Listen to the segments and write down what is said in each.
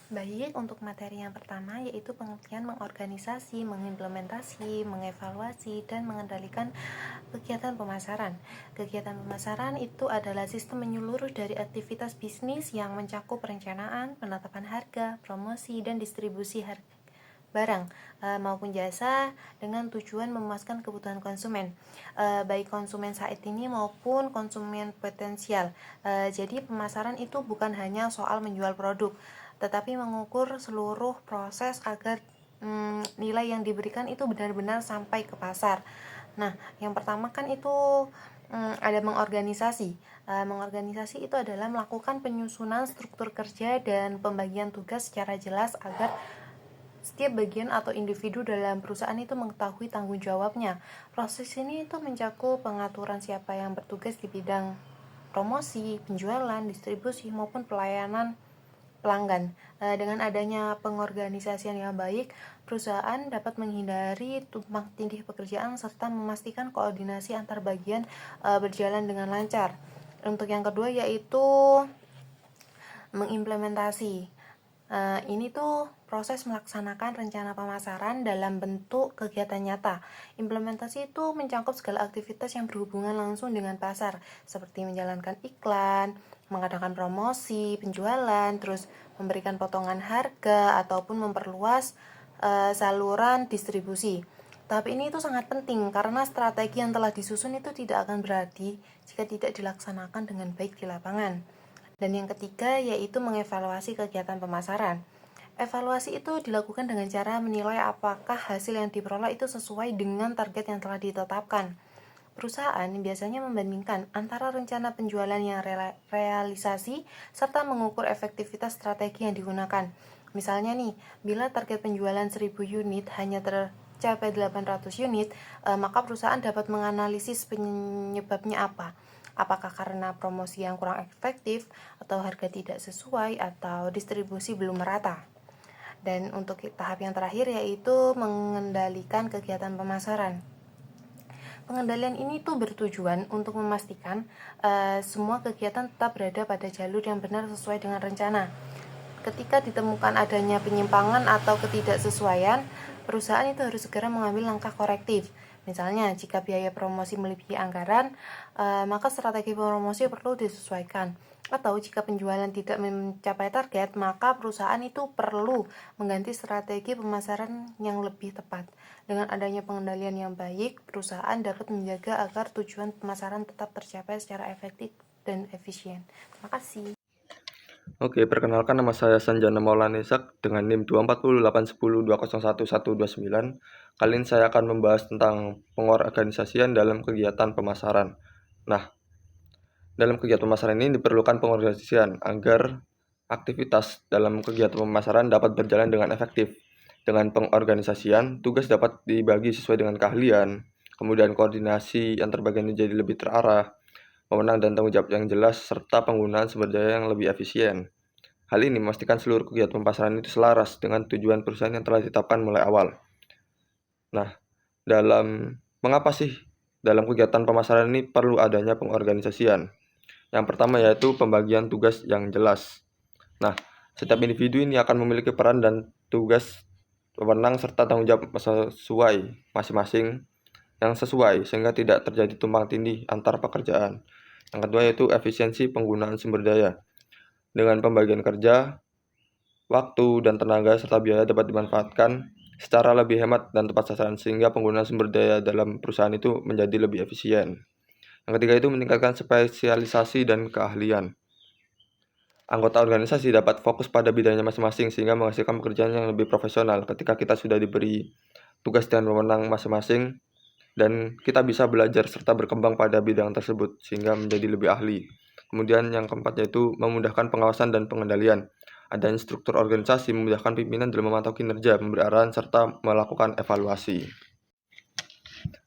Baik, untuk materi yang pertama yaitu pengertian mengorganisasi, mengimplementasi, mengevaluasi, dan mengendalikan kegiatan pemasaran. Kegiatan pemasaran itu adalah sistem menyeluruh dari aktivitas bisnis yang mencakup perencanaan, penetapan harga, promosi, dan distribusi harga barang maupun jasa dengan tujuan memuaskan kebutuhan konsumen, baik konsumen saat ini maupun konsumen potensial. Jadi pemasaran itu bukan hanya soal menjual produk, tetapi mengukur seluruh proses agar nilai yang diberikan itu benar-benar sampai ke pasar. Nah, yang pertama kan itu ada mengorganisasi. Mengorganisasi itu adalah melakukan penyusunan struktur kerja dan pembagian tugas secara jelas agar setiap bagian atau individu dalam perusahaan itu mengetahui tanggung jawabnya. Proses ini itu mencakup pengaturan siapa yang bertugas di bidang promosi, penjualan, distribusi maupun pelayanan pelanggan. Dengan adanya pengorganisasian yang baik, perusahaan dapat menghindari tumpang tindih pekerjaan serta memastikan koordinasi antar bagian berjalan dengan lancar. Untuk yang kedua yaitu mengimplementasi. Ini tuh proses melaksanakan rencana pemasaran dalam bentuk kegiatan nyata. Implementasi itu mencakup segala aktivitas yang berhubungan langsung dengan pasar, seperti menjalankan iklan, mengadakan promosi, penjualan, terus memberikan potongan harga ataupun memperluas saluran distribusi. Tahap ini itu sangat penting karena strategi yang telah disusun itu tidak akan berarti jika tidak dilaksanakan dengan baik di lapangan. Dan yang ketiga yaitu mengevaluasi kegiatan pemasaran. Evaluasi itu dilakukan dengan cara menilai apakah hasil yang diperoleh itu sesuai dengan target yang telah ditetapkan. Perusahaan biasanya membandingkan antara rencana penjualan yang realisasi serta mengukur efektivitas strategi yang digunakan. Misalnya nih, bila target penjualan 1000 unit hanya tercapai 800 unit, maka perusahaan dapat menganalisis penyebabnya apa. Apakah karena promosi yang kurang efektif, atau harga tidak sesuai, atau distribusi belum merata. Dan untuk tahap yang terakhir yaitu mengendalikan kegiatan pemasaran. Pengendalian ini tuh bertujuan untuk memastikan semua kegiatan tetap berada pada jalur yang benar sesuai dengan rencana. Ketika ditemukan adanya penyimpangan atau ketidaksesuaian, perusahaan itu harus segera mengambil langkah korektif. Misalnya, jika biaya promosi melebihi anggaran, maka strategi promosi perlu disesuaikan. Atau jika penjualan tidak mencapai target, maka perusahaan itu perlu mengganti strategi pemasaran yang lebih tepat. Dengan adanya pengendalian yang baik, perusahaan dapat menjaga agar tujuan pemasaran tetap tercapai secara efektif dan efisien. Terima kasih. Oke, perkenalkan nama saya Sanjana Maulana Ishak dengan NIM 24081020129. Kali ini saya akan membahas tentang pengorganisasian dalam kegiatan pemasaran. Nah, dalam kegiatan pemasaran ini diperlukan pengorganisasian agar aktivitas dalam kegiatan pemasaran dapat berjalan dengan efektif. Dengan pengorganisasian, tugas dapat dibagi sesuai dengan keahlian, kemudian koordinasi antar bagian menjadi lebih terarah, wewenang dan tanggung jawab yang jelas, serta penggunaan sumber daya yang lebih efisien. Hal ini memastikan seluruh kegiatan pemasaran itu selaras dengan tujuan perusahaan yang telah ditetapkan mulai awal. Nah, mengapa sih dalam kegiatan pemasaran ini perlu adanya pengorganisasian? Yang pertama yaitu pembagian tugas yang jelas. Nah, setiap individu ini akan memiliki peran dan tugas, wewenang serta tanggung jawab sesuai masing-masing yang sesuai sehingga tidak terjadi tumpang tindih antar pekerjaan. Yang kedua yaitu efisiensi penggunaan sumber daya. Dengan pembagian kerja, waktu dan tenaga serta biaya dapat dimanfaatkan secara lebih hemat dan tepat sasaran sehingga penggunaan sumber daya dalam perusahaan itu menjadi lebih efisien. Yang ketiga itu meningkatkan spesialisasi dan keahlian. Anggota organisasi dapat fokus pada bidangnya masing-masing sehingga menghasilkan pekerjaan yang lebih profesional ketika kita sudah diberi tugas dan wewenang masing-masing dan kita bisa belajar serta berkembang pada bidang tersebut sehingga menjadi lebih ahli. Kemudian yang keempat yaitu memudahkan pengawasan dan pengendalian. Adanya struktur organisasi memudahkan pimpinan dalam memantau kinerja, memberi arahan, serta melakukan evaluasi.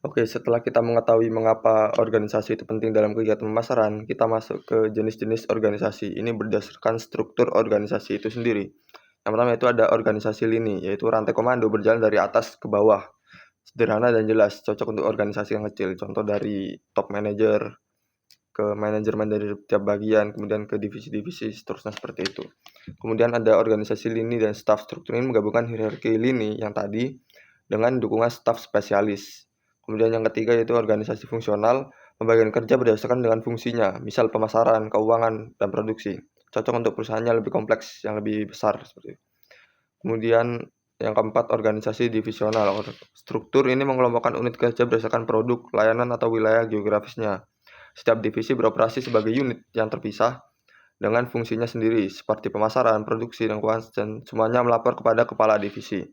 Oke, setelah kita mengetahui mengapa organisasi itu penting dalam kegiatan pemasaran, kita masuk ke jenis-jenis organisasi. Ini berdasarkan struktur organisasi itu sendiri. Yang pertama itu ada organisasi lini, yaitu rantai komando berjalan dari atas ke bawah. Sederhana dan jelas, cocok untuk organisasi yang kecil. Contoh dari top manager, ke manajemen dari tiap bagian, kemudian ke divisi-divisi, seterusnya seperti itu. Kemudian ada organisasi lini dan staf. Struktur ini menggabungkan hierarki lini yang tadi dengan dukungan staf spesialis. Kemudian yang ketiga yaitu organisasi fungsional, pembagian kerja berdasarkan dengan fungsinya, misal pemasaran, keuangan, dan produksi. Cocok untuk perusahaannya lebih kompleks, yang lebih besar seperti itu. Kemudian yang keempat, organisasi divisional. Struktur ini mengelompokkan unit kerja berdasarkan produk, layanan, atau wilayah geografisnya. Setiap divisi beroperasi sebagai unit yang terpisah dengan fungsinya sendiri, seperti pemasaran, produksi, dan keuangan, dan semuanya melapor kepada kepala divisi.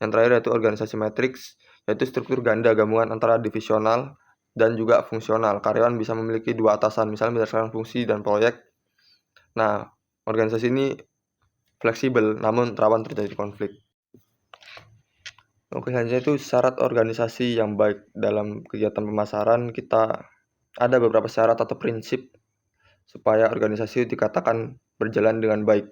Yang terakhir yaitu organisasi matriks, yaitu struktur ganda gabungan antara divisional dan juga fungsional. Karyawan bisa memiliki dua atasan, misalnya berdasarkan fungsi dan proyek. Nah, organisasi ini fleksibel namun rawan terjadi konflik. Oke, selanjutnya itu syarat organisasi yang baik. Dalam kegiatan pemasaran kita ada beberapa syarat atau prinsip supaya organisasi dikatakan berjalan dengan baik.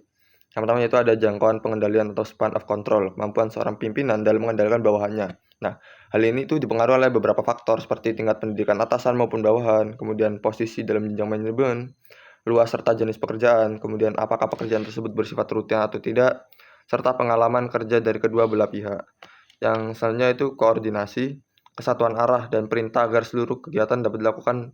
Yang pertama yaitu ada jangkauan pengendalian atau span of control, kemampuan seorang pimpinan dalam mengendalikan bawahannya. Nah, hal ini itu dipengaruhi oleh beberapa faktor seperti tingkat pendidikan atasan maupun bawahan, kemudian posisi dalam jenjang manajemen, luas serta jenis pekerjaan, kemudian apakah pekerjaan tersebut bersifat rutin atau tidak, serta pengalaman kerja dari kedua belah pihak. Yang selanjutnya itu koordinasi, kesatuan arah dan perintah agar seluruh kegiatan dapat dilakukan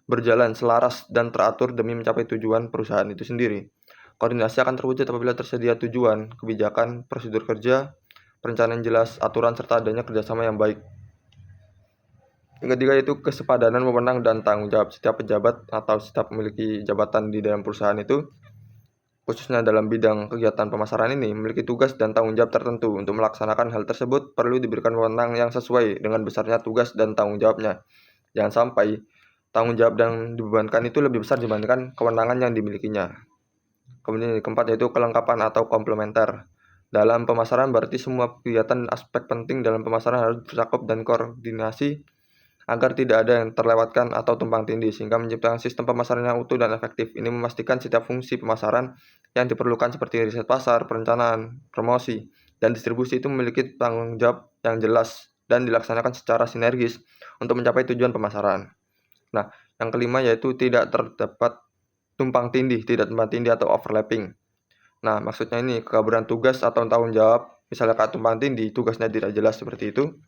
berjalan selaras dan teratur demi mencapai tujuan perusahaan itu sendiri. Koordinasi akan terwujud apabila tersedia tujuan, kebijakan, prosedur kerja, perencanaan jelas, aturan, serta adanya kerjasama yang baik. Yang ketiga itu kesepadanan wewenang dan tanggung jawab. Setiap pejabat atau setiap memiliki jabatan di dalam perusahaan itu, khususnya dalam bidang kegiatan pemasaran ini, memiliki tugas dan tanggung jawab tertentu. Untuk melaksanakan hal tersebut, perlu diberikan wewenang yang sesuai dengan besarnya tugas dan tanggung jawabnya. Jangan sampai tanggung jawab yang dibebankan itu lebih besar dibandingkan kewenangan yang dimilikinya. Kemudian yang keempat yaitu kelengkapan atau komplementer. Dalam pemasaran berarti semua kegiatan aspek penting dalam pemasaran harus tercakup dan koordinasi agar tidak ada yang terlewatkan atau tumpang tindih, sehingga menciptakan sistem pemasaran yang utuh dan efektif. Ini memastikan setiap fungsi pemasaran yang diperlukan seperti riset pasar, perencanaan, promosi, dan distribusi itu memiliki tanggung jawab yang jelas dan dilaksanakan secara sinergis untuk mencapai tujuan pemasaran. Nah, yang kelima yaitu tidak terdapat tumpang tindih, atau overlapping. Nah, maksudnya ini kekaburan tugas atau tanggung jawab, misalnya kayak tumpang tindih, tugasnya tidak jelas seperti itu,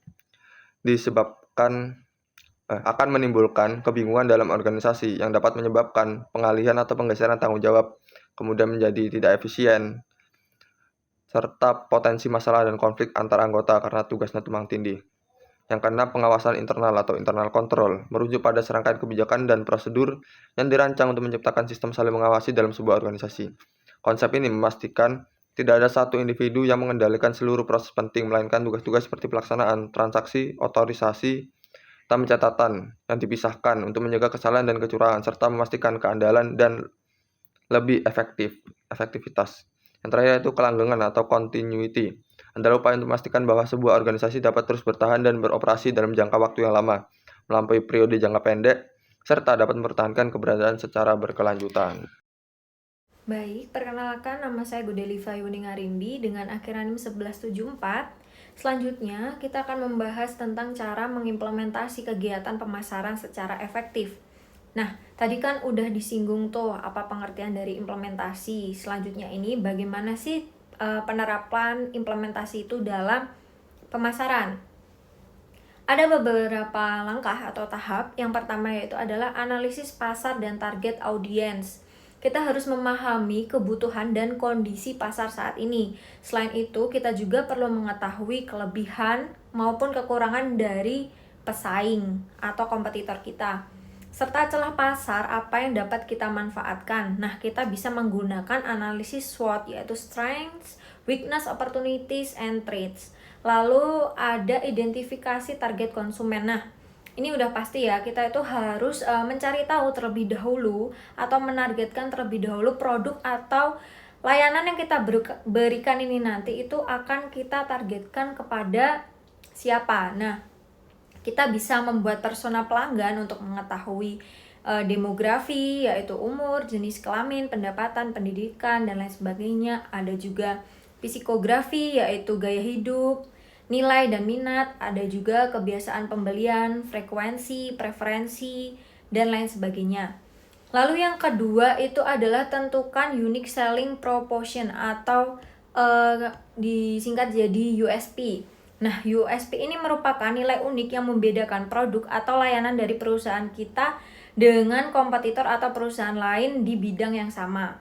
akan menimbulkan kebingungan dalam organisasi yang dapat menyebabkan pengalihan atau penggeseran tanggung jawab, kemudian menjadi tidak efisien, serta potensi masalah dan konflik antar anggota karena tugasnya tumpang tindih. Yang keenam, pengawasan internal atau internal control, merujuk pada serangkaian kebijakan dan prosedur yang dirancang untuk menciptakan sistem saling mengawasi dalam sebuah organisasi. Konsep ini memastikan tidak ada satu individu yang mengendalikan seluruh proses penting, melainkan tugas-tugas seperti pelaksanaan transaksi, otorisasi, dan catatan yang dipisahkan untuk menjaga kesalahan dan kecurangan, serta memastikan keandalan dan lebih efektivitas. Yang terakhir itu kelanggengan atau continuity, adalah upaya untuk memastikan bahwa sebuah organisasi dapat terus bertahan dan beroperasi dalam jangka waktu yang lama, melampaui periode jangka pendek, serta dapat mempertahankan keberadaan secara berkelanjutan. Baik, perkenalkan nama saya Gudeliva Yuningarimbi dengan akhiran NIM 1174. Selanjutnya, kita akan membahas tentang cara mengimplementasi kegiatan pemasaran secara efektif. Nah, tadi kan udah disinggung tuh apa pengertian dari implementasi. Selanjutnya ini bagaimana sih penerapan implementasi itu dalam pemasaran. Ada beberapa langkah atau tahap. Yang pertama yaitu adalah analisis pasar dan target audiens. Kita harus memahami kebutuhan dan kondisi pasar saat ini. Selain itu, kita juga perlu mengetahui kelebihan maupun kekurangan dari pesaing atau kompetitor kita, serta celah pasar apa yang dapat kita manfaatkan. Nah, kita bisa menggunakan analisis SWOT, yaitu Strengths, Weakness, Opportunities, and Threats. Lalu ada identifikasi target konsumen. Nah, ini udah pasti ya, kita itu harus mencari tahu terlebih dahulu atau menargetkan terlebih dahulu produk atau layanan yang kita berikan ini nanti itu akan kita targetkan kepada siapa. Nah, kita bisa membuat persona pelanggan untuk mengetahui demografi, yaitu umur, jenis kelamin, pendapatan, pendidikan, dan lain sebagainya. Ada juga psikografi, yaitu gaya hidup, nilai dan minat, ada juga kebiasaan pembelian, frekuensi, preferensi, dan lain sebagainya. Lalu yang kedua itu adalah tentukan unique selling proposition atau disingkat jadi USP. Nah, USP ini merupakan nilai unik yang membedakan produk atau layanan dari perusahaan kita dengan kompetitor atau perusahaan lain di bidang yang sama.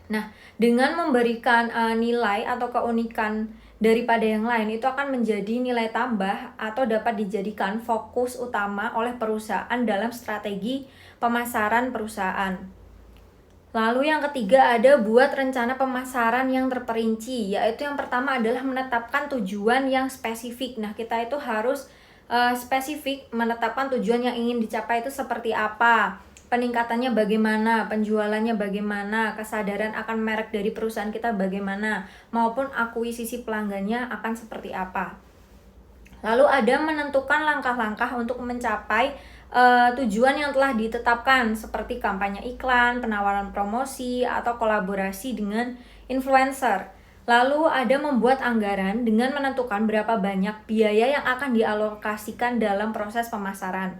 Nah, dengan memberikan nilai atau keunikan daripada yang lain itu akan menjadi nilai tambah atau dapat dijadikan fokus utama oleh perusahaan dalam strategi pemasaran perusahaan. Lalu yang ketiga ada buat rencana pemasaran yang terperinci, yaitu yang pertama adalah menetapkan tujuan yang spesifik. Nah, kita itu harus spesifik menetapkan tujuan yang ingin dicapai itu seperti apa, peningkatannya bagaimana, penjualannya bagaimana, kesadaran akan merek dari perusahaan kita bagaimana, maupun akuisisi pelanggannya akan seperti apa. Lalu ada menentukan langkah-langkah untuk mencapai tujuan yang telah ditetapkan seperti kampanye iklan, penawaran promosi, atau kolaborasi dengan influencer. Lalu ada membuat anggaran dengan menentukan berapa banyak biaya yang akan dialokasikan dalam proses pemasaran.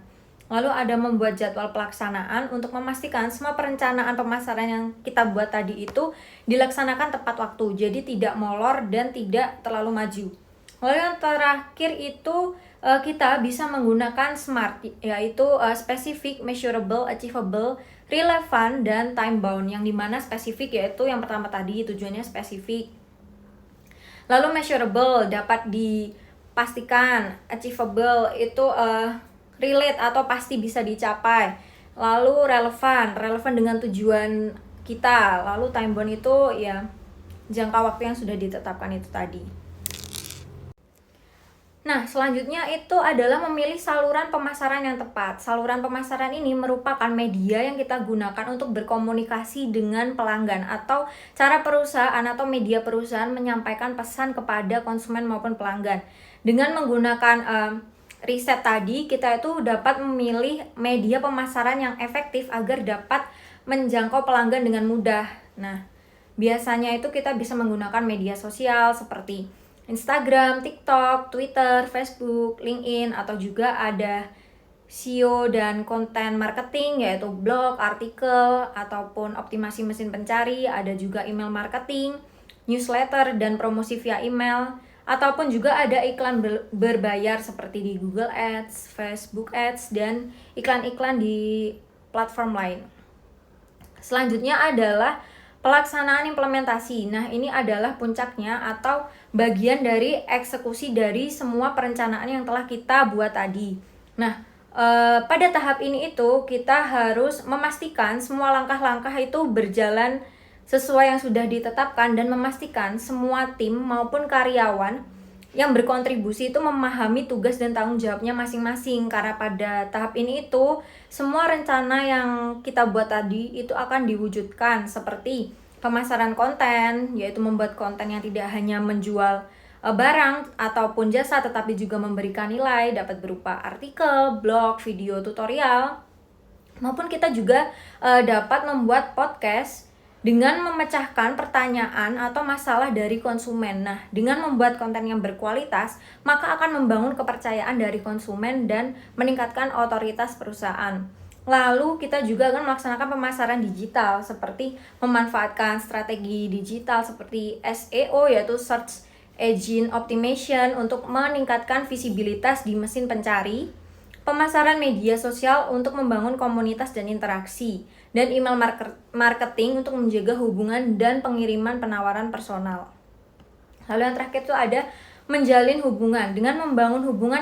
Lalu ada membuat jadwal pelaksanaan untuk memastikan semua perencanaan pemasaran yang kita buat tadi itu dilaksanakan tepat waktu, jadi tidak molor dan tidak terlalu maju. Lalu yang terakhir itu kita bisa menggunakan SMART, yaitu specific, measurable, achievable, relevant, dan time bound. Yang dimana spesifik yaitu yang pertama tadi tujuannya spesifik. Lalu measurable dapat dipastikan, achievable itu relate atau pasti bisa dicapai. Lalu relevan dengan tujuan kita. Lalu time bound itu ya jangka waktu yang sudah ditetapkan itu tadi. Nah, selanjutnya itu adalah memilih saluran pemasaran yang tepat. Saluran pemasaran ini merupakan media yang kita gunakan untuk berkomunikasi dengan pelanggan atau cara perusahaan atau media perusahaan menyampaikan pesan kepada konsumen maupun pelanggan. Dengan menggunakan riset tadi, kita itu dapat memilih media pemasaran yang efektif agar dapat menjangkau pelanggan dengan mudah. Nah, biasanya itu kita bisa menggunakan media sosial seperti Instagram, TikTok, Twitter, Facebook, LinkedIn, atau juga ada SEO dan konten marketing yaitu blog, artikel, ataupun optimasi mesin pencari, ada juga email marketing, newsletter, dan promosi via email, ataupun juga ada iklan berbayar seperti di Google Ads, Facebook Ads, dan iklan-iklan di platform lain. Selanjutnya adalah pelaksanaan implementasi. Nah, ini adalah puncaknya atau bagian dari eksekusi dari semua perencanaan yang telah kita buat tadi. Nah, pada tahap ini itu kita harus memastikan semua langkah-langkah itu berjalan sesuai yang sudah ditetapkan dan memastikan semua tim maupun karyawan yang berkontribusi itu memahami tugas dan tanggung jawabnya masing-masing, karena pada tahap ini itu semua rencana yang kita buat tadi itu akan diwujudkan seperti pemasaran konten, yaitu membuat konten yang tidak hanya menjual barang ataupun jasa tetapi juga memberikan nilai, dapat berupa artikel, blog, video tutorial, maupun kita juga dapat membuat podcast dengan memecahkan pertanyaan atau masalah dari konsumen. Nah, dengan membuat konten yang berkualitas, maka akan membangun kepercayaan dari konsumen dan meningkatkan otoritas perusahaan. Lalu kita juga akan melaksanakan pemasaran digital seperti memanfaatkan strategi digital seperti SEO yaitu Search Engine Optimization untuk meningkatkan visibilitas di mesin pencari, pemasaran media sosial untuk membangun komunitas dan interaksi, dan email marketing untuk menjaga hubungan dan pengiriman penawaran personal. Lalu yang terakhir itu ada menjalin hubungan. Dengan membangun hubungan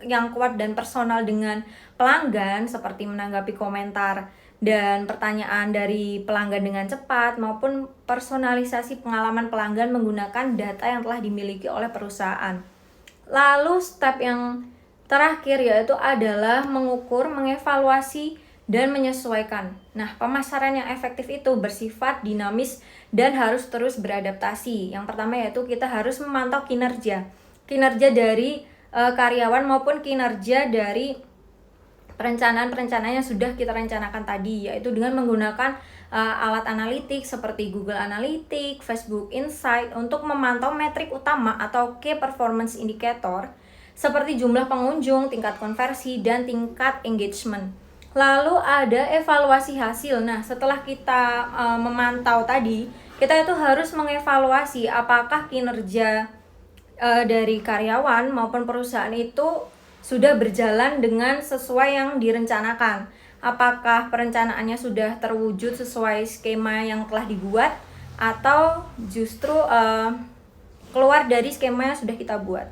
yang kuat dan personal dengan pelanggan seperti menanggapi komentar dan pertanyaan dari pelanggan dengan cepat maupun personalisasi pengalaman pelanggan menggunakan data yang telah dimiliki oleh perusahaan. Lalu step yang terakhir yaitu adalah mengukur, mengevaluasi, dan menyesuaikan. Nah, pemasaran yang efektif itu bersifat dinamis dan harus terus beradaptasi. Yang pertama yaitu kita harus memantau kinerja dari karyawan maupun kinerja dari perencanaan-perencanaan yang sudah kita rencanakan tadi, yaitu dengan menggunakan alat analitik seperti Google Analytics, Facebook Insight untuk memantau metrik utama atau Key Performance Indicator seperti jumlah pengunjung, tingkat konversi, dan tingkat engagement. Lalu ada evaluasi hasil. Nah, setelah kita memantau tadi, kita itu harus mengevaluasi apakah kinerja dari karyawan maupun perusahaan itu sudah berjalan dengan sesuai yang direncanakan. Apakah perencanaannya sudah terwujud sesuai skema yang telah dibuat atau justru keluar dari skema yang sudah kita buat.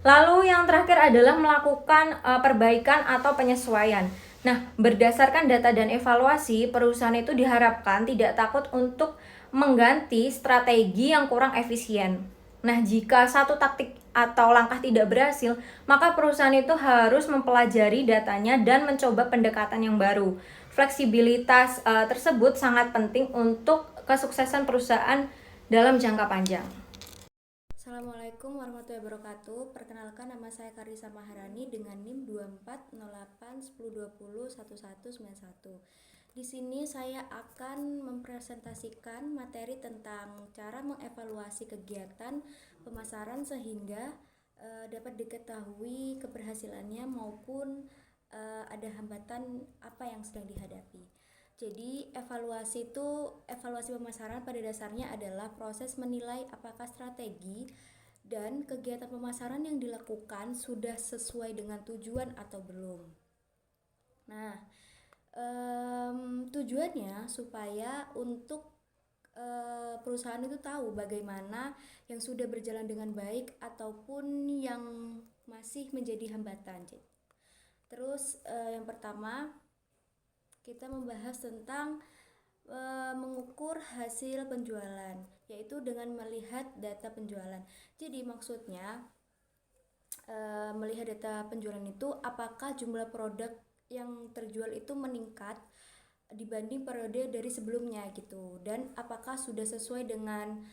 Lalu yang terakhir adalah melakukan perbaikan atau penyesuaian. Nah, berdasarkan data dan evaluasi, perusahaan itu diharapkan tidak takut untuk mengganti strategi yang kurang efisien. Nah, jika satu taktik atau langkah tidak berhasil, maka perusahaan itu harus mempelajari datanya dan mencoba pendekatan yang baru. Fleksibilitas tersebut sangat penting untuk kesuksesan perusahaan dalam jangka panjang. Assalamualaikum warahmatullahi wabarakatuh. Perkenalkan, nama saya Karisa Maharani dengan NIM 240810201191. Di sini saya akan mempresentasikan materi tentang cara mengevaluasi kegiatan pemasaran sehingga dapat diketahui keberhasilannya maupun ada hambatan apa yang sedang dihadapi. Jadi evaluasi pemasaran pada dasarnya adalah proses menilai apakah strategi dan kegiatan pemasaran yang dilakukan sudah sesuai dengan tujuan atau belum. Nah, tujuannya supaya untuk perusahaan itu tahu bagaimana yang sudah berjalan dengan baik ataupun yang masih menjadi hambatan. Terus yang pertama kita membahas tentang mengukur hasil penjualan, yaitu dengan melihat data penjualan. Jadi maksudnya melihat data penjualan itu apakah jumlah produk yang terjual itu meningkat dibanding periode dari sebelumnya gitu, dan apakah sudah sesuai dengan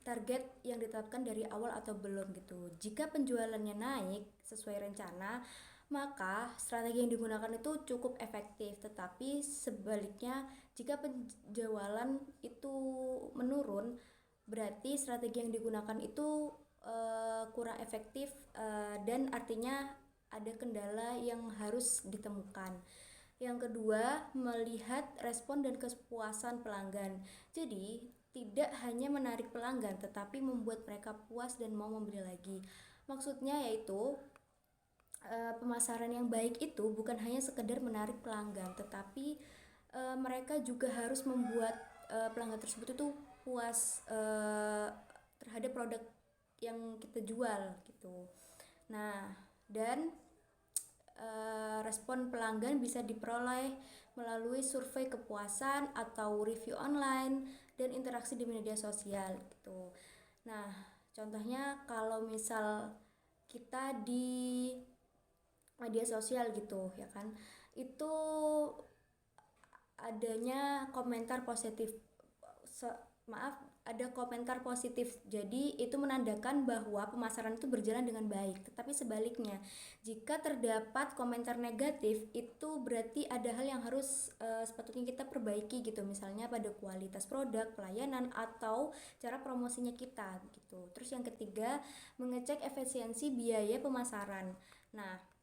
target yang ditetapkan dari awal atau belum gitu. Jika penjualannya naik sesuai rencana, maka strategi yang digunakan itu cukup efektif. Tetapi sebaliknya, jika penjualan itu menurun, berarti strategi yang digunakan itu kurang efektif dan artinya ada kendala yang harus ditemukan. Yang kedua, melihat respon dan kepuasan pelanggan. Jadi, tidak hanya menarik pelanggan, tetapi membuat mereka puas dan mau membeli lagi. Maksudnya yaitu pemasaran yang baik itu bukan hanya sekedar menarik pelanggan, tetapi mereka juga harus membuat pelanggan tersebut itu puas terhadap produk yang kita jual gitu. Nah, dan respon pelanggan bisa diperoleh melalui survei kepuasan atau review online dan interaksi di media sosial gitu. Nah, contohnya kalau misal kita di media sosial gitu ya kan, itu adanya komentar positif, ada komentar positif, jadi itu menandakan bahwa pemasaran itu berjalan dengan baik. Tetapi sebaliknya, jika terdapat komentar negatif, itu berarti ada hal yang harus sepatutnya kita perbaiki gitu, misalnya pada kualitas produk, pelayanan, atau cara promosinya kita gitu. Terus yang ketiga, mengecek efisiensi biaya pemasaran. Nah,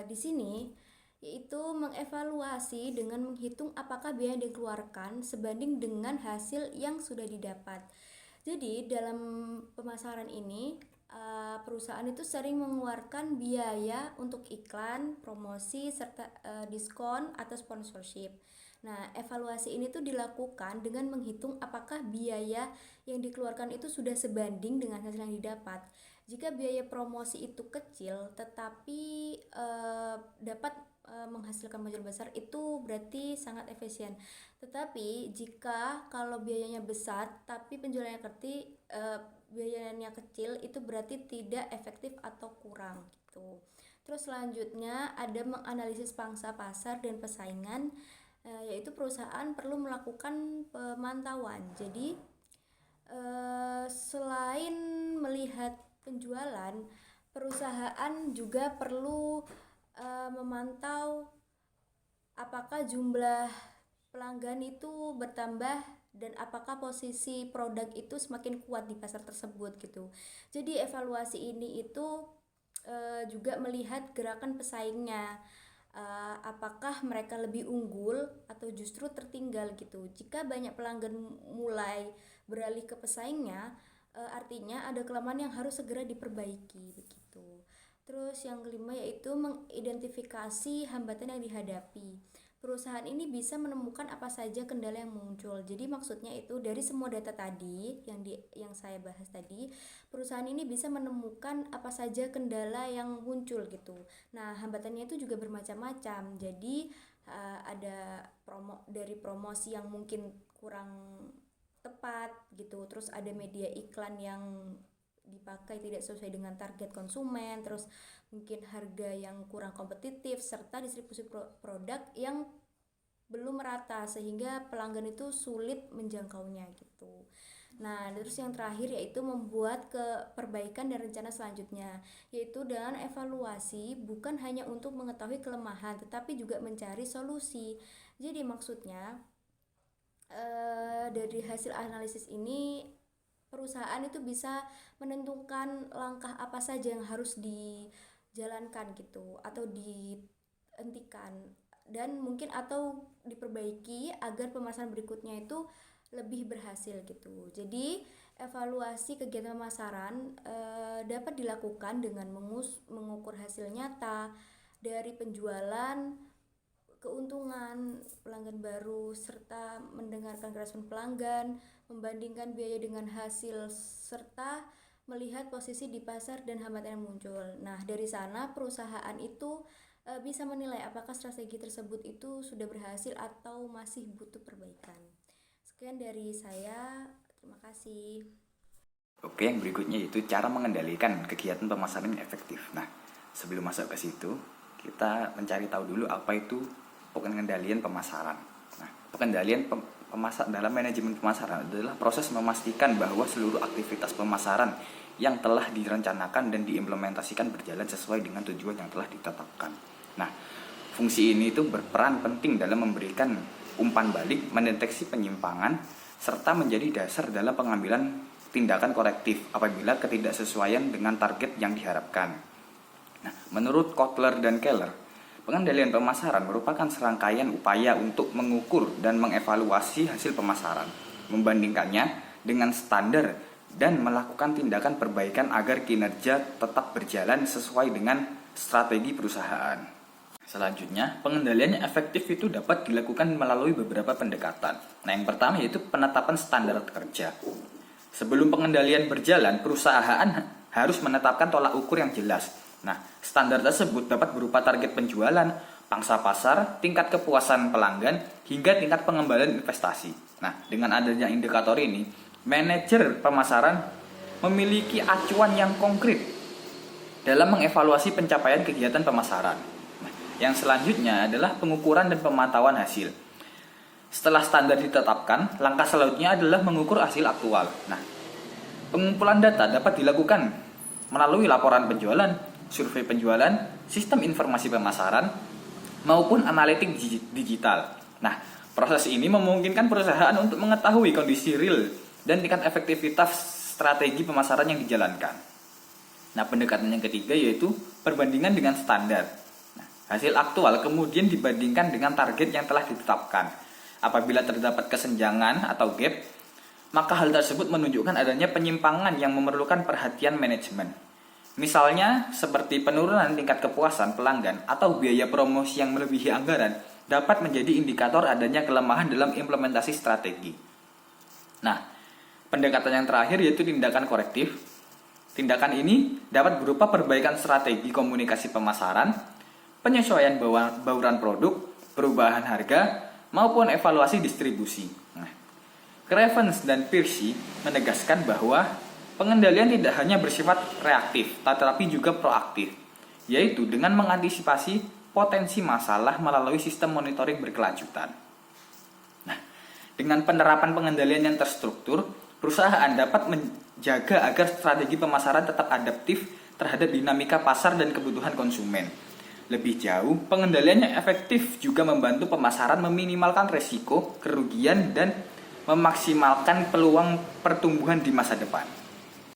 di sini yaitu mengevaluasi dengan menghitung apakah biaya yang dikeluarkan sebanding dengan hasil yang sudah didapat. Jadi dalam pemasaran ini perusahaan itu sering mengeluarkan biaya untuk iklan, promosi, serta diskon atau sponsorship. Nah, evaluasi ini tuh dilakukan dengan menghitung apakah biaya yang dikeluarkan itu sudah sebanding dengan hasil yang didapat. Jika biaya promosi itu kecil tetapi dapat menghasilkan modal besar, itu berarti sangat efisien. Tetapi jika kalau biayanya besar tapi penjualannya biayanya kecil, itu berarti tidak efektif atau kurang gitu. Terus selanjutnya ada menganalisis pangsa pasar dan persaingan, yaitu perusahaan perlu melakukan pemantauan. Jadi selain melihat penjualan, perusahaan juga perlu memantau apakah jumlah pelanggan itu bertambah dan apakah posisi produk itu semakin kuat di pasar tersebut gitu. Jadi evaluasi ini itu juga melihat gerakan pesaingnya, apakah mereka lebih unggul atau justru tertinggal gitu. Jika banyak pelanggan mulai beralih ke pesaingnya, artinya ada kelemahan yang harus segera diperbaiki begitu. Terus yang kelima yaitu mengidentifikasi hambatan yang dihadapi. Perusahaan ini bisa menemukan apa saja kendala yang muncul. Jadi maksudnya itu dari semua data tadi yang saya bahas tadi, perusahaan ini bisa menemukan apa saja kendala yang muncul gitu. Nah, hambatannya itu juga bermacam-macam. Jadi ada dari promosi yang mungkin kurang tepat gitu. Terus ada media iklan yang dipakai tidak sesuai dengan target konsumen, terus mungkin harga yang kurang kompetitif, serta distribusi produk yang belum merata sehingga pelanggan itu sulit menjangkaunya gitu. Nah, terus yang terakhir yaitu membuat perbaikan dan rencana selanjutnya, yaitu dengan evaluasi bukan hanya untuk mengetahui kelemahan tetapi juga mencari solusi. Jadi maksudnya dari hasil analisis ini perusahaan itu bisa menentukan langkah apa saja yang harus dijalankan gitu atau dihentikan dan mungkin atau diperbaiki agar pemasaran berikutnya itu lebih berhasil gitu. Jadi evaluasi kegiatan pemasaran dapat dilakukan dengan mengukur hasil nyata dari penjualan, keuntungan pelanggan baru, serta mendengarkan respon pelanggan, membandingkan biaya dengan hasil, serta melihat posisi di pasar dan hambatan yang muncul. Nah, dari sana perusahaan itu bisa menilai apakah strategi tersebut itu sudah berhasil atau masih butuh perbaikan. Sekian dari saya, terima kasih. Oke, yang berikutnya yaitu cara mengendalikan kegiatan pemasaran yang efektif. Nah, sebelum masuk ke situ, kita mencari tahu dulu apa itu pengendalian pemasaran. Nah, pengendalian dalam manajemen pemasaran adalah proses memastikan bahwa seluruh aktivitas pemasaran yang telah direncanakan dan diimplementasikan berjalan sesuai dengan tujuan yang telah ditetapkan. Nah, fungsi ini itu berperan penting dalam memberikan umpan balik, mendeteksi penyimpangan, serta menjadi dasar dalam pengambilan tindakan korektif apabila ketidaksesuaian dengan target yang diharapkan. Nah, menurut Kotler dan Keller, pengendalian pemasaran merupakan serangkaian upaya untuk mengukur dan mengevaluasi hasil pemasaran, membandingkannya dengan standar dan melakukan tindakan perbaikan agar kinerja tetap berjalan sesuai dengan strategi perusahaan. Selanjutnya, pengendalian yang efektif itu dapat dilakukan melalui beberapa pendekatan. Nah, yang pertama yaitu penetapan standar kerja. Sebelum pengendalian berjalan, perusahaan harus menetapkan tolak ukur yang jelas. Nah, standar tersebut dapat berupa target penjualan, pangsa pasar, tingkat kepuasan pelanggan, hingga tingkat pengembalian investasi. Nah, dengan adanya indikator ini, manajer pemasaran memiliki acuan yang konkret dalam mengevaluasi pencapaian kegiatan pemasaran. Nah, yang selanjutnya adalah pengukuran dan pemantauan hasil. Setelah standar ditetapkan, langkah selanjutnya adalah mengukur hasil aktual. Nah, pengumpulan data dapat dilakukan melalui laporan penjualan, survei penjualan, sistem informasi pemasaran, maupun analitik digital. Nah, proses ini memungkinkan perusahaan untuk mengetahui kondisi real dan tingkat efektivitas strategi pemasaran yang dijalankan. Nah, pendekatan yang ketiga yaitu perbandingan dengan standar. Nah, hasil aktual kemudian dibandingkan dengan target yang telah ditetapkan. Apabila terdapat kesenjangan atau gap, maka hal tersebut menunjukkan adanya penyimpangan yang memerlukan perhatian manajemen. Misalnya, seperti penurunan tingkat kepuasan pelanggan atau biaya promosi yang melebihi anggaran dapat menjadi indikator adanya kelemahan dalam implementasi strategi. Nah, pendekatan yang terakhir yaitu tindakan korektif. Tindakan ini dapat berupa perbaikan strategi komunikasi pemasaran, penyesuaian bauran produk, perubahan harga, maupun evaluasi distribusi. Nah, Cravens dan Piercy menegaskan bahwa pengendalian tidak hanya bersifat reaktif, tetapi juga proaktif, yaitu dengan mengantisipasi potensi masalah melalui sistem monitoring berkelanjutan. Nah, dengan penerapan pengendalian yang terstruktur, perusahaan dapat menjaga agar strategi pemasaran tetap adaptif terhadap dinamika pasar dan kebutuhan konsumen. Lebih jauh, pengendalian yang efektif juga membantu pemasaran meminimalkan resiko, kerugian, dan memaksimalkan peluang pertumbuhan di masa depan.